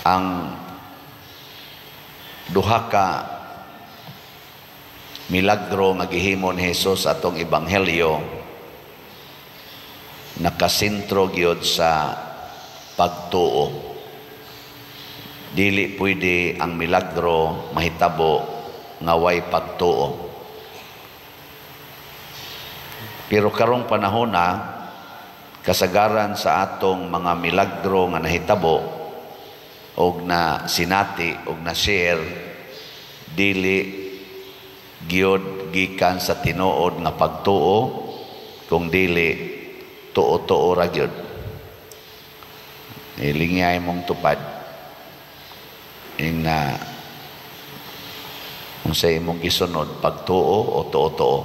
ang duha ka milagro nga gihimo ni Jesus atong ebanghelyo nakasentro gyud sa pagtuo. Dili pwede ang milagro mahitabo nga way pagtuo. Pero karong panahon na kasagaran sa atong mga milagro nga nahitabo og na sinati og na share dili gyud gikan sa tinuod nga pagtuo kung dili tuo-tuo ra gyud. Ilingay mong tupad ing na kung sa imong gisunod pagtuo o tuo-tuo.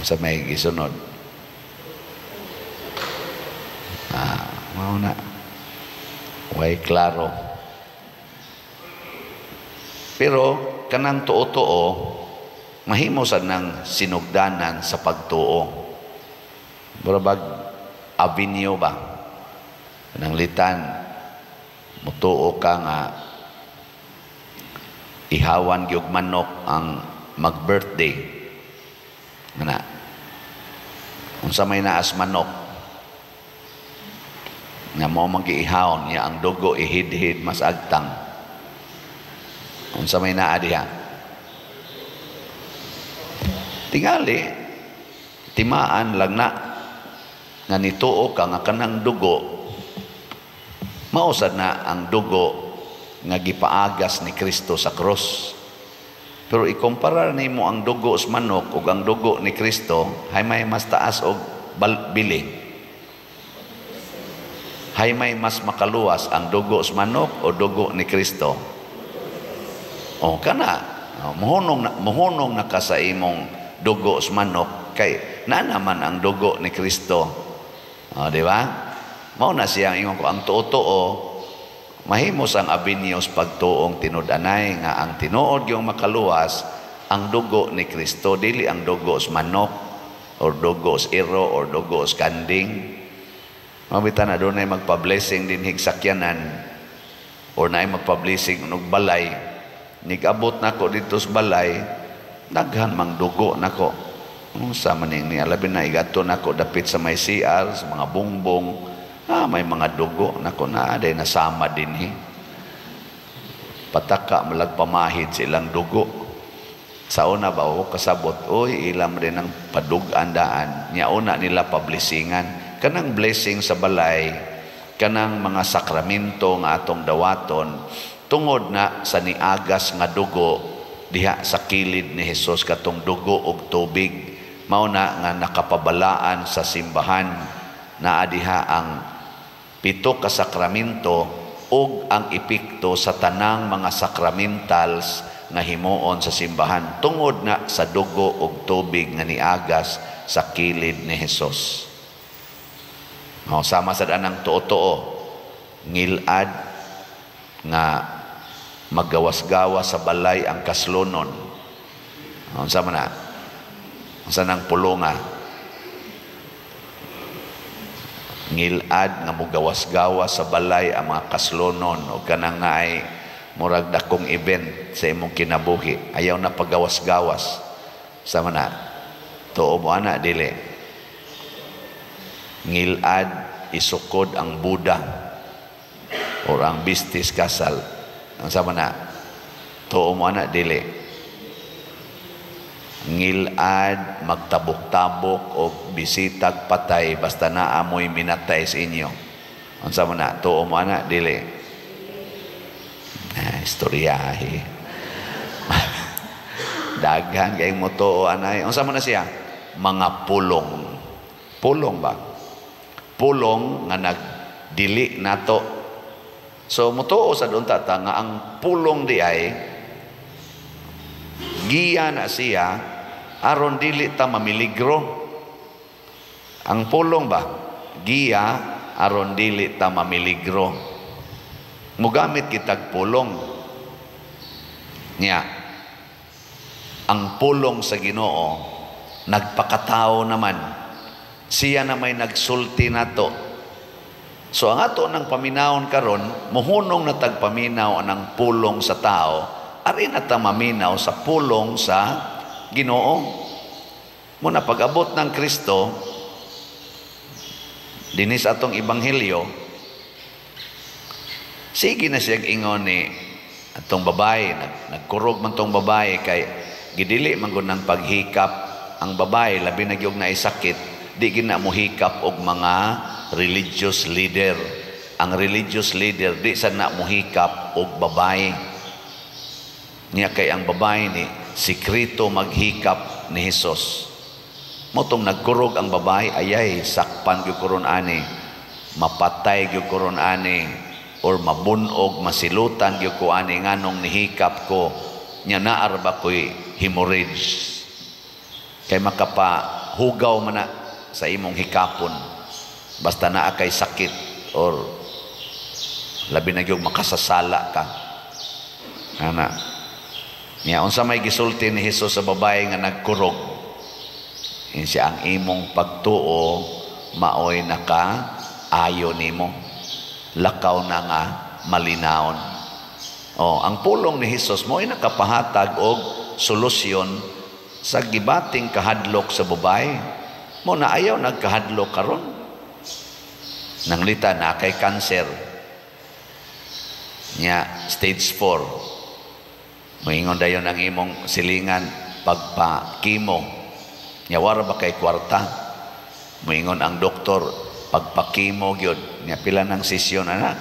Sa may gisunod mao na way klaro. Pero kanang tuo-tuo mahimo sad nang sinugdanan sa pagtuo. Barabag avenue ba nang litan mutuo ka nga ihawan gyud manok ang mag-birthday na unsa may naas manok nga mo mag-iihawon niya ang dugo ihid-hid mas agtang unsa may naa diha tingali timaan lang na nga nituo ka nga kanang dugo mausad na ang dugo nga gipaagas ni Kristo sa cross. Pero ikumpara nimo ang dugo sa manok ug ang dugo ni Kristo, hay may mas taas og bili. Hay may mas makaluwas ang dugo sa manok o dugo ni Kristo. O kana, muhunong na ka sa imong dugo sa manok kay na naman ang dugo ni Kristo. O, di ba? Mao na siya ingon ko ang tuo-tuo mahimos ang abinyos pagtuong tinud-anay nga ang tinuod yung makaluwas ang dugo ni Kristo dili ang dugo sa manok or dugo sa iro or dugo sa kanding. Mabitan na doon ay magpa-blessing din higsakyanan or na ay magpa-blessing ng balay. Nigabot na ko dito sa balay daghan mang dugo na ko. Sa maning ni alabin na igato na ko dapit sa may CR sa mga bungbong. May mga dugo na ko na aday nasama din pataka malagpamahid sa ilang dugo. Sa una ba o kasabot oy ilam rin ang padug-andaan nya una nila pablisingan kanang blessing sa balay kanang mga sakramento nga atong dawaton tungod na sa niagas nga dugo diha sa kilid ni Hesus katong dugo og tubig mao na nga nakapabalaan sa simbahan na diha ang 7 ka sakramento ug ang epekto sa tanang mga sakramentals nga himuon sa simbahan tungod na sa dugo ug tubig nga niagas sa kilid ni Hesus. Sama sad anang tuo-tuo ngilad nga maggawas-gawas sa balay ang kaslonon. Unsa man na? Unsa nang pulonga? Ngilad nga mugawas-gawas sa balay ang mga kaslonon o kanang naay murag dakong event sa imong kinabuhi ayaw na paggawas-gawas sama na tuo mo ana dili ngilad isukod ang Buddha o ang bistis kasal ang sama na tuo mo ana dili ngilad magtabok-tabok o bisitag patay basta naamoy minatay sa inyo. Unsa man na tuo mo ana dili. Istoryahe. Daghan kay mo tuo anay. Unsa man na siya? Mga pulong. Pulong ba? Pulong nga nagdili nato. So mutuo sa doon tata nga ang pulong di ay giya na siya aron dili ta mamiligro. Ang pulong ba giya aron dili ta mamiligro. Mugamit kitag pulong niya. Ang pulong sa Ginoo nagpakatao naman Siya na may nagsulti nato. So ang ato ng paminawon karon, muhunong na tagpaminaw ang pulong sa tao, ari na ta maminaw sa pulong sa Ginoo. Muna pag-abot ng Kristo dinis atong ebanghelyo, sige na siya ingon ni atong babae, nagkurog man tong babae kay gidili man gud ng paghikap ang babae, labi na gyud na sakit, di gina mo hikap og mga religious leader. Ang religious leader di sa na mo hikap og babae. Niya kay ang babae ni sikreto maghikap ni Hesus. Motong nagkurog ang babae, ayay sakpan gyud kuron ani, mapatay gyud kuron ani, or mabunog, masilutan gyud ko ani nganong nihikap ko nya naar ba ko'y hemorrhage. Kay makapahugaw man na sa imong hikapon basta naa kay sakit or labi na gyud makasasala ka. Ana. Nya unsa may gisulti ni Hesus sa babae nga nagkurog? Siya ang imong pagtuo maoy naka-ayo nimo. Lakaw na nga malinawon. Ang pulong ni Hesus mo'y nakapahatag og solusyon sa gibating kahadlok sa babae. Mo na ayaw nagkahadlok karon. Nanglita na kay cancer. Nya stage 4. Moingon dayon ang imong silingan pagpa-chemo. Nya wara ba kay kwarta? Moingon ang doktor pagpakimo gyud. Nya pila ng sesyon anak?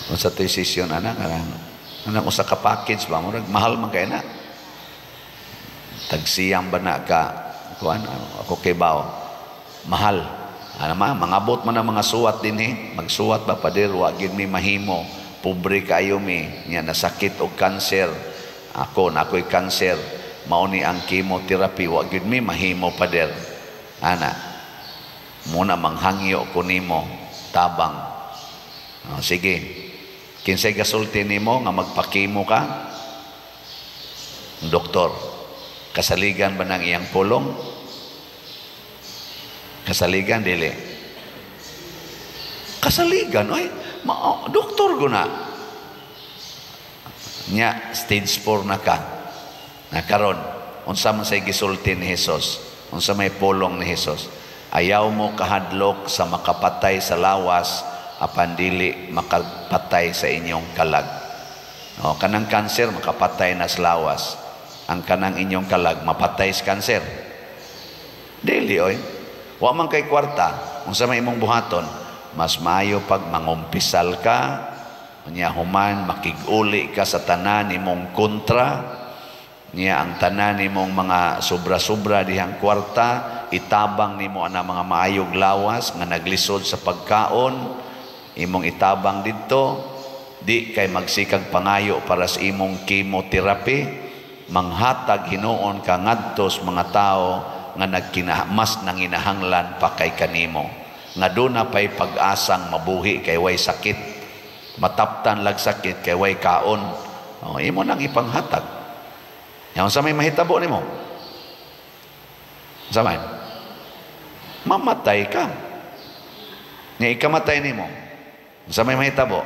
Unsa toy sesyon anak? Anang usa ka package ba? Murag mahal man kay na. Tagsiyang ba na ka? Kuan ako kay bawo. Mahal. Ano mangabot man ang mga suwat din magsuwat ba pader wa gyud mi mahimo. Pobre kayo mi. Nya nasakit og cancer. Ako'y cancer. Mao ni ang chemotherapy wa gyud mi mahimo pader. Ana. Muna manghangyo ko nimo tabang. Sige. Kinsay gasulti nimo nga magpakimo ka? Doktor. Kasaligan ba ng iyang pulong? Kasaligan dili. Kasaligan oy. Doktor ko na. Nya stage 4 na ka. Nakaron, unsa man say gisulti ni Hesus, unsa may pulong ni Hesus, ayaw mo kahadlok sa makapatay sa lawas apan dili makapatay sa inyong kalag. Kanang cancer makapatay na sa lawas, ang kanang inyong kalag mapatay sa cancer. Dili oy. Wa man kay kwarta, unsa may imong buhaton, mas maayo pag mangumpisal ka, unya human makig-uli ka sa tanan imong kontra. Niya ang tanan nimong mga sobra-sobra dihang kwarta, itabang nimo ana mga maayog lawas nga naglisod sa pagkaon, imong itabang didto, di kay magsikag pangayo para sa imong chemotherapy, manghatag hinuon ka ngadto sa mga tao nga mas nanginahanglan pa kay kanimo, nga duna pay pag-asang mabuhi kay way sakit, mataptan lag sakit kay way kaon. Imo nang ipanghatag. Yang sa may mahitabo nimo. Sa may mamatay ka. Nga ikamatay nimo. Sa may mahitabo.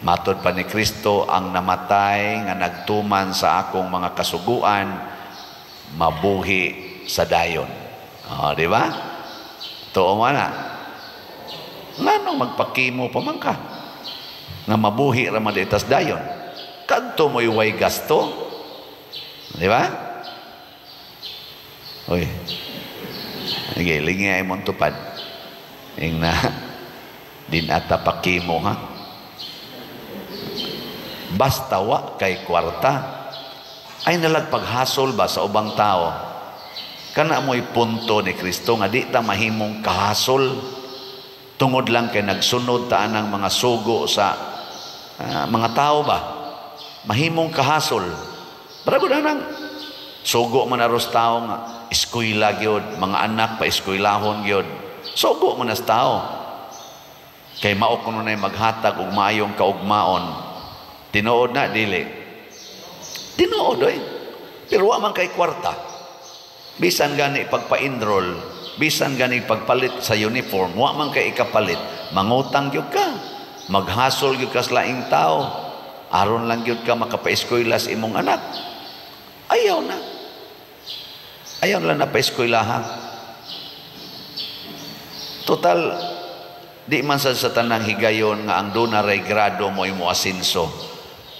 Matod pa ni Kristo ang namatay nga nagtuman sa akong mga kasuguan mabuhi sa dayon. Di ba? Tuo man na. Ngano magpakimo pa man ka? Nga mabuhi ra man itas dayon. Kadto mo'y way gasto. Di ba? Uy. Okay, lingay mong tupad. Yung na, din ata pakimo ha. Basta wa kay kwarta. Ay nalagpaghasol ba sa ubang tao? Kana mo'y punto ni Kristo nga di ta mahimong kahasol. Tungod lang kay nagsunod ta ng mga sugo sa mga tao ba? Mahimong kahasol. Barago na nang sugo man aros tao nga eskwela gyud, mga anak pa eskwelahon gyud. Sugo man as tao. Kay mao kuno nay maghatag og maayong kaugmaon. Tinuod na dili. Tinuod oy. Pero wa man kay kwarta. Bisan gani pagpa-enroll, bisan gani pagpalit sa uniform, wa man kay ikapalit, mangutang gyud ka, maghasol gyud ka sa laing tao, aron lang gyud ka makapa-eskwela sa imong anak. Ayaw na. Ayaw lang na pa-eskwelahan. Total, di man sa tanang higayon nga ang donaray grado mo imo asinso.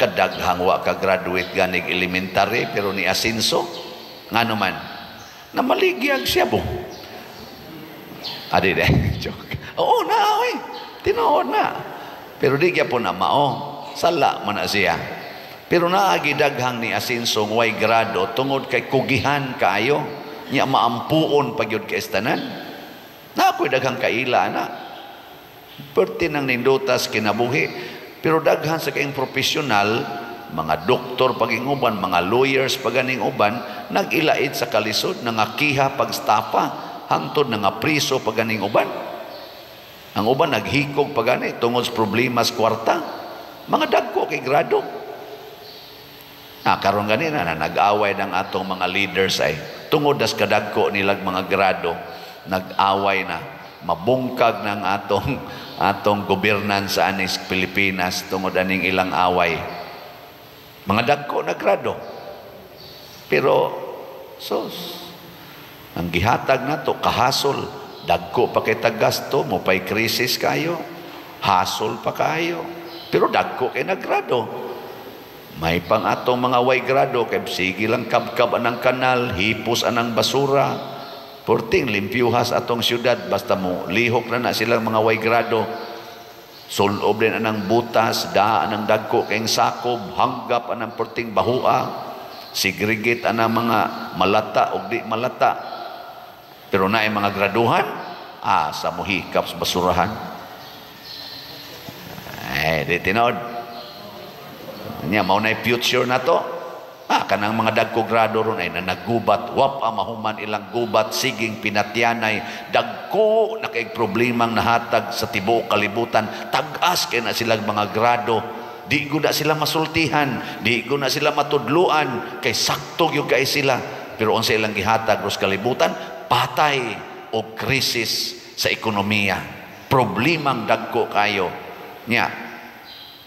Kadaghang wa ka graduate ganig elementary pero ni asinso. Nga naman, na maligyag siya po. Adi de, joke. Oo na, oy. Tinood na. Pero di kaya po na mao. Sala man na siya. Pero naagi daghang ni asinso way grado tungod kay kugihan kaayo. Nya maampuon pagyud kay istanan. Na ako'y daghang kaila na. Perti nang nindutas kinabuhi. Pero daghan sa kayong profesional, mga doktor paging uban, mga lawyers paganing uban, nag-ilait sa kalisod, nangakiha pagstapa, hangtod nga priso paganing uban. Ang uban naghikog pagani tungod sa problema sa kwarta. Mga dagko kay grado. Karon ganina na nag-away ng atong mga leaders ay tungod das kadagko nilag mga grado, nag-away na, mabungkag ng atong governance sa anis Pilipinas tungod aning ilang away. Mga dagko na grado. Pero sos, ang gihatag nato kahasol, dagko pa kay tagasto mo pay krisis kayo, hasol pa kayo. Pero dagko kay nagrado. May pang atong mga way grado kay sige lang kabkab anang kanal, hipos anang basura, porting limpyuhas atong syudad basta mo lihok na silang mga way grado. Sulob din anang butas, daan anang dagko kayong sakob, hanggap anang porting bahua, segregate anang mga malata o di malata. Pero na mga graduhan, sa muhikap sa basurahan. Di tinood. Nya mao na future na to. Kanang mga dagko grado ron ay nanagubat, wap mahuman ilang gubat, siging pinatyanay, dagko na kay problemang nahatag sa tibuok kalibutan, tag-as kay na silang mga grado, di ko na sila masultihan, di ko na sila matudluan, kay sakto yung kay sila, pero unsa ilang gihatag ros kalibutan, patay o krisis sa ekonomiya, problemang dagko kayo. Nya,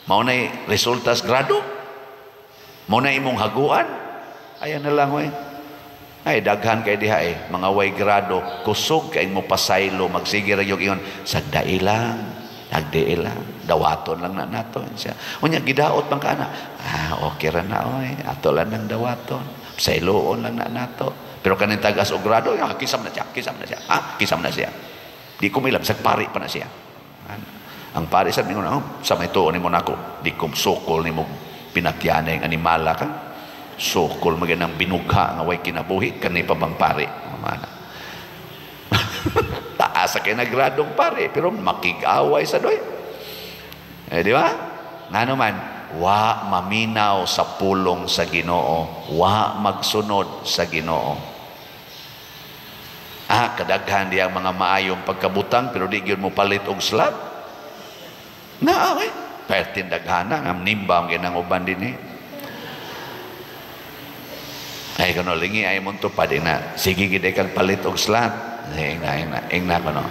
mao na resultas grado, mao na imong haguan, ayan na lang ay daghan kay diha mga way grado, kusog kay mo pasaylo, magsige ra yung iyon, sagdai lang, nagdai lang, dawaton lang na nato siya. Unya gidaot bang kana, okay ra na ato lang ng dawaton, sayloon lang na nato. Pero kaning tagas og grado, kisam na siya, kisam na siya. Di ko milam, sagpari pa na siya. Ang pari sa mingon, sa may tuon ni mo nako, di kom sukol ni mo pinatyanay ang animala ka, sukol maganang binugha nga way kinabuhi, kanay pa bang pari? Taasa kay nagradong pari, pero makig-away sa doy. Di ba? Nga naman, wa maminaw sa pulong sa Ginoo, wa magsunod sa Ginoo. Kadaghan di ang mga maayong pagkabutang, pero di gyud mo palit og slab. Pertin daghana ang nimbang ginang uban din ay kuno lingi ay mo to pa din na sige gid kag palit og slat ingna kuno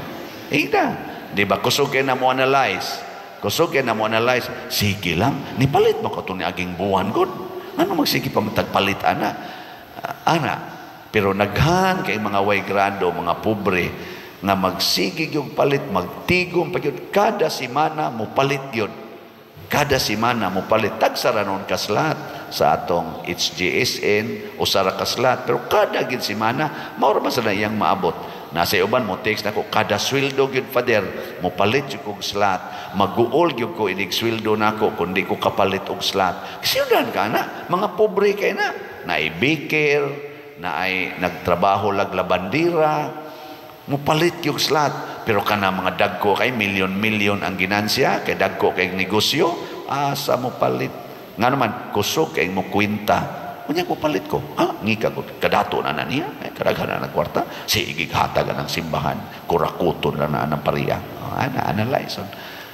di ba kusog kay na mo analyze sige lang ni palit mo ko to ni aging buwan gud ano magsige pa matagpalit ana pero naghan kay mga way grado mga pobre nga magsigig yung palit, magtigom pa yun, kada simana mo palit yun. Kada simana mo palit. Tagsaranon kaslat sa atong HGSN o sara kaslat. Pero kada gid simana, maura sa na iyang maabot. Nasa uban mo, text na ko, kada sweldo yun, Father, mo palit yung kong slat. Mag-uol yun ko, inig sweldo na ko, kundi ko kapalit og slat. Kasi yun ka na, mga pobre kayo na ay baker, na ay nagtrabaho laglabandira, mupalit yung slat. Pero kana mga dagko kay milyon-milyon ang ginansya, kay dagko kay negosyo, asa mo palit. Nga naman, kusog kay mo kwinta. Unya ko palit ko. Ngika ko, kadato na niya, kadaghan na ng kwarta, sigig hatagan ng simbahan, kurakuton na ng pariya. Analyze.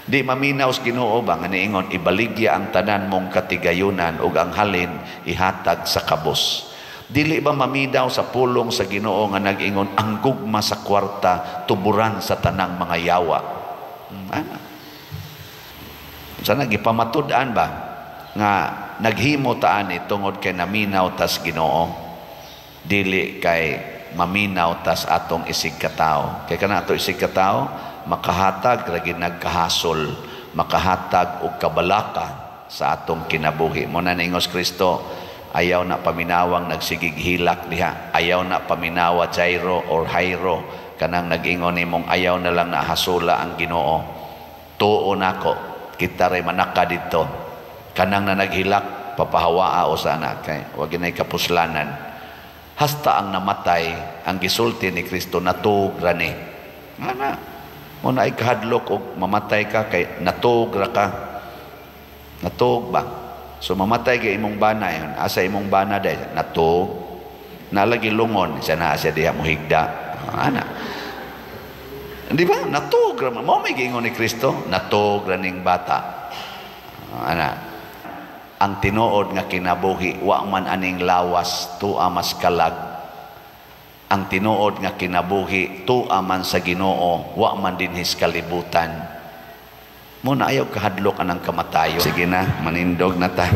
Di maminaw sa Ginoo ba nga niingon, ibaligya ang tanan mong katigayunan ug ang halin ihatag sa kabos. Dili ba maminaw sa pulong sa Ginoo nga nag-ingon ang gugma sa kwarta tuburan sa tanang mga yawa. Ana. Sana gipamatud-an ba nga naghimo taan tungod kay naminaw tas Ginoo, dili kay maminaw tas atong isig katao. Kay kana ato isig katao makahatag ra gid nagkahasol, makahatag og kabalaka sa atong kinabuhi. Mo na ingos Kristo, ayaw na paminawang nagsigig hilak diha, ayaw na paminawa Jairo or Jairo kanang nag-ingon nimong ayaw na lang na hasula ang Ginoo. Tuo nako, kita ray manaka didto. Kanang na naghilak papahawaa o sana kay wa ginay kapuslanan. Hasta ang namatay ang gisulti ni Kristo natug ra ni. Ana mo na ikahadlok og mamatay ka kay natug ra ka. Natug ba? So mamatay kay imong bana yon. Asa imong bana day natug. Nalagi lungon siya na siya diha mohigda. Ana. Di ba? Natug ra mo may giingon ni Kristo, natug ra ning bata. Ana. Ang tinuod nga kinabuhi wa man aning lawas tua mas kalag. Ang tinuod nga kinabuhi tua man sa Ginoo wa man dinhis kalibutan. Muna ayaw kahadlok anang kamatayo. Sige na, manindog na ta.